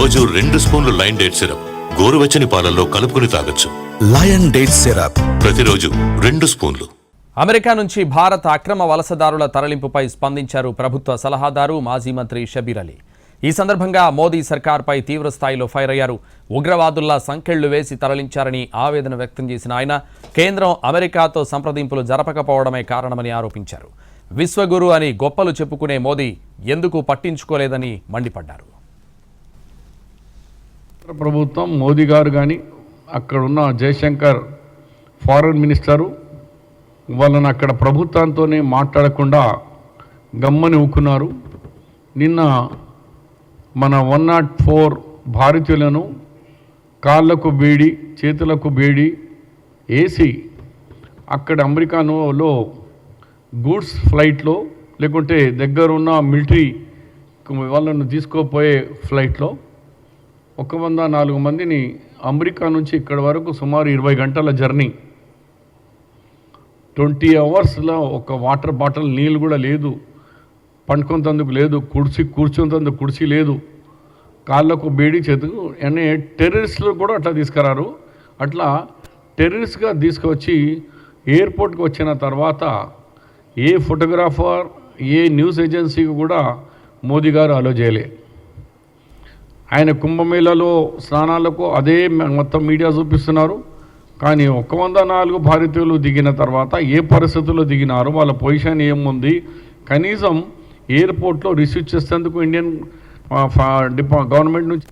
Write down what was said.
రోజు 2 స్పూన్లు lion date syrup గోరువెచ్చని పాలల్లో కలుపుకుని తాగొచ్చు. లయన్ డేట్ సిరప్ ప్రతిరోజు 2 స్పూన్లు. అమెరికా నుంచి భారత్ అక్రమ వలసదారుల తరలింపుపై స్పందించారు ప్రభుత్వ సలహాదారు మాజీ మంత్రి షబీర్ అలీ. ఈ సందర్భంగా మోదీ సర్కార్పై తీవ్ర స్థాయిలో ఫైర్ అయ్యారు. ఉగ్రవాదుల్లా సంకెళ్లు వేసి తరలించారని ఆవేదన వ్యక్తం చేసిన ఆయన కేంద్రం అమెరికాతో సంప్రదింపులు జరపకపోవడమే కారణమని ఆరోపించారు. విశ్వగురు అని గొప్పలు చెప్పుకునే మోదీ ఎందుకు పట్టించుకోలేదని మండిపడ్డారు. ప్రభుత్వం మోదీ గారు కానీ అక్కడున్న జయశంకర్ ఫారెన్ మినిస్టరు వాళ్ళని అక్కడ ప్రభుత్వంతోనే మాట్లాడకుండా గమ్మని ఊకున్నారు. నిన్న మన 104 భారతీయులను కాళ్లకు బేడి చేతులకు బేడి వేసి అక్కడ అమెరికాలో గూడ్స్ ఫ్లైట్లో లేకుంటే దగ్గరున్న మిలిటరీ వాళ్ళను తీసుకోపోయే ఫ్లైట్లో 104 మందిని అమెరికా నుంచి ఇక్కడ వరకు సుమారు 20 గంటల జర్నీ, 20 అవర్స్లో ఒక వాటర్ బాటిల్ నీళ్ళు కూడా లేదు, పండుకొంతందుకు లేదు, కూర్చుంతందుకు కుర్చీ లేదు, కాళ్ళకు బేడి చేతుకు అనే టెర్రరిస్టులు కూడా అట్లా తీసుకురారు. అట్లా టెర్రరిస్ట్గా తీసుకొచ్చి ఎయిర్పోర్ట్కి వచ్చిన తర్వాత ఏ ఫోటోగ్రాఫర్ ఏ న్యూస్ ఏజెన్సీకి కూడా మోదీ గారు అలో చేయలే. ఆయన కుంభమేళలో స్నానాలకు అదే మొత్తం మీడియా చూపిస్తున్నారు. కానీ 104 భారతీయులు దిగిన తర్వాత ఏ పరిస్థితుల్లో దిగినారు, వాళ్ళ పొజిషన్ ఏముంది, కనీసం ఎయిర్పోర్ట్లో రిసీవ్ చేసేందుకు ఇండియన్ గవర్నమెంట్ నుంచి